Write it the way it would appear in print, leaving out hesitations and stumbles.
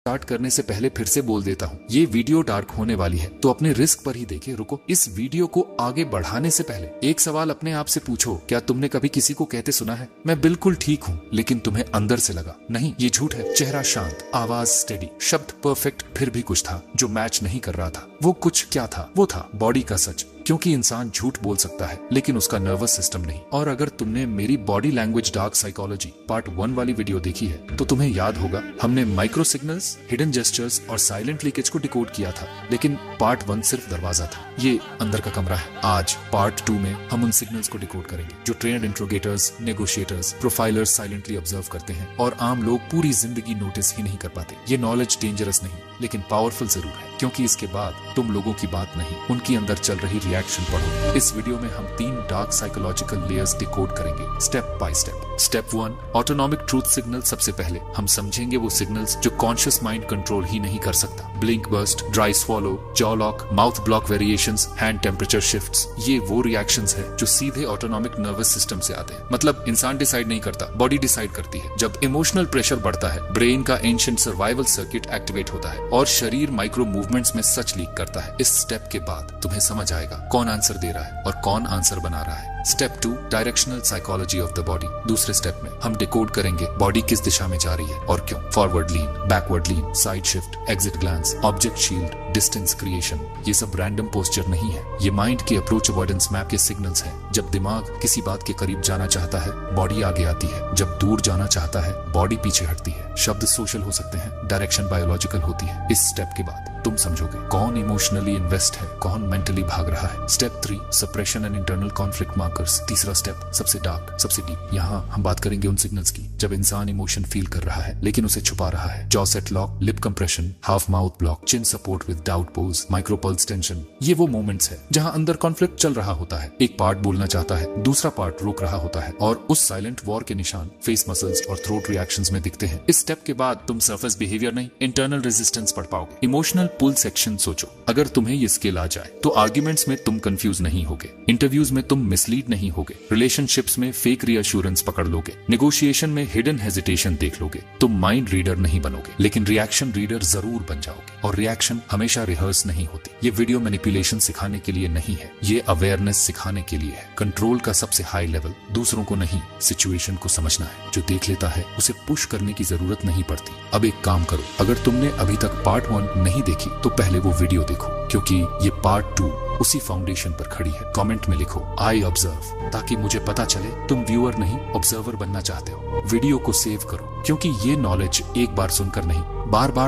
Start करने से पहले फिर से बोल देता हूँ, ये वीडियो डार्क होने वाली है तो अपने रिस्क पर ही देखे। रुको, इस वीडियो को आगे बढ़ाने से पहले एक सवाल अपने आप से पूछो, क्या तुमने कभी किसी को कहते सुना है, मैं बिल्कुल ठीक हूँ, लेकिन तुम्हें अंदर से लगा नहीं ये झूठ है। चेहरा शांत, आवाज स्टेडी, शब्द परफेक्ट, फिर भी कुछ था जो मैच नहीं कर रहा था। वो कुछ क्या था? वो था बॉडी का सच। क्योंकि इंसान झूठ बोल सकता है लेकिन उसका नर्वस सिस्टम नहीं। और अगर तुमने मेरी body language dark psychology part 1 वाली वीडियो देखी है तो तुम्हें याद होगा हमने माइक्रो सिग्नल्स, हिडन जेस्चर्स और साइलेंट लीकेज को डिकोड किया था, लेकिन पार्ट 1 सिर्फ दरवाजा था, ये अंदर का कमरा है। आज पार्ट 2 में हम उन सिग्नल्स को डिकोड करेंगे जो trained interrogators, negotiators, profilers silently observe करते हैं और आम लोग पूरी जिंदगी नोटिस ही नहीं कर पाते। ये नॉलेज डेंजरस नहीं लेकिन पावरफुल जरूर है, क्योंकि इसके बाद तुम लोगों की बात नहीं, उनकी अंदर चल रही रिएक्शन पढ़ो। इस वीडियो में हम 3 डार्क साइकोलॉजिकल लेयर्स डिकोड करेंगे step by step. Step 1, autonomic truth signal. सबसे पहले हम समझेंगे वो सिग्नल्स जो कॉन्शियस माइंड कंट्रोल ही नहीं कर सकता। Blink burst, dry swallow, jaw lock, mouth block variations, hand temperature shifts, ये वो रिएक्शंस है जो सीधे ऑटोनॉमिक नर्वस सिस्टम से आते हैं। मतलब इंसान डिसाइड नहीं करता, बॉडी डिसाइड करती है। जब इमोशनल प्रेशर बढ़ता है, ब्रेन का एंशिएंट सर्वाइवल सर्किट एक्टिवेट होता है और शरीर माइक्रो मूवमेंट्स में सच लीक करता है। इस स्टेप के बाद तुम्हें समझ आएगा कौन आंसर दे रहा है और कौन आंसर बना रहा है। Step 2, directional psychology of the body. दूसरे स्टेप में हम डिकोड करेंगे बॉडी किस दिशा में जा रही है और क्यों। Forward lean, backward lean, side shift, exit glance, object shield, distance creation, ये सब रैंडम पोस्चर नहीं है, ये माइंड के अप्रोच अवॉइडेंस मैप के सिग्नल्स हैं। जब दिमाग किसी बात के करीब जाना चाहता है, बॉडी आगे आती है। जब दूर जाना चाहता है, बॉडी पीछे हटती है। शब्द सोशल हो सकते हैं, डायरेक्शन बायोलॉजिकल होती है। इस स्टेप के बाद तुम समझोगे कौन इमोशनली इन्वेस्ट है, कौन मेंटली भाग रहा है। Step 3, suppression and internal conflict markers. तीसरा स्टेप सबसे डार्क, सबसे डीप। यहाँ हम बात करेंगे उन सिग्नल्स की जब इंसान इमोशन फील कर रहा है लेकिन उसे छुपा रहा है। Jaw set lock, lip compression, half mouth block, chin support with doubt pose, micro pulse tension, ये वो मोमेंट्स है जहाँ अंदर कॉन्फ्लिक्ट चल रहा होता है। एक पार्ट बोलना चाहता है, दूसरा पार्ट रोक रहा होता है और उस साइलेंट वॉर के निशान फेस मसल्स और थ्रोट रिएक्शंस में दिखते हैं। इस स्टेप के बाद तुम सरफेस बिहेवियर नहीं, इंटरनल रेजिस्टेंस पढ़ पाओगे। इमोशनल पुल सेक्शन सोचो, अगर तुम्हें ये स्किल आ जाए तो आर्ग्यूमेंट्स में तुम कंफ्यूज नहीं होगे, इंटरव्यूज में तुम मिसलीड नहीं होगे, रिलेशनशिप्स में फेक रीअश्योरेंस पकड़ लोगे, नेगोशिएशन में हिडन हेजिटेशन देख लोगे। तुम माइंड रीडर नहीं बनोगे लेकिन रिएक्शन रीडर जरूर बन जाओगे। और रिएक्शन हमेशा रिहर्स नहीं होती। ये वीडियो मैनिपुलेशन सिखाने के लिए नहीं है, ये अवेयरनेस सिखाने के लिए है। कंट्रोल का सबसे हाई लेवल दूसरों को नहीं, सिचुएशन को समझना है। जो देख लेता है उसे पुश करने की जरूरत नहीं पड़ती। अब एक काम करो, अगर तुमने अभी तक पार्ट 1 नहीं देखी तो पहले वो वीडियो देखो, क्योंकि ये पार्ट 2 उसी फाउंडेशन पर खड़ी है। कमेंट में लिखो आई ऑब्जर्व, ताकि मुझे पता चले तुम व्यूअर नहीं ऑब्जर्वर बनना चाहते हो। वीडियो को सेव करो, क्योंकि ये नॉलेज एक बार सुनकर नहीं, बार बार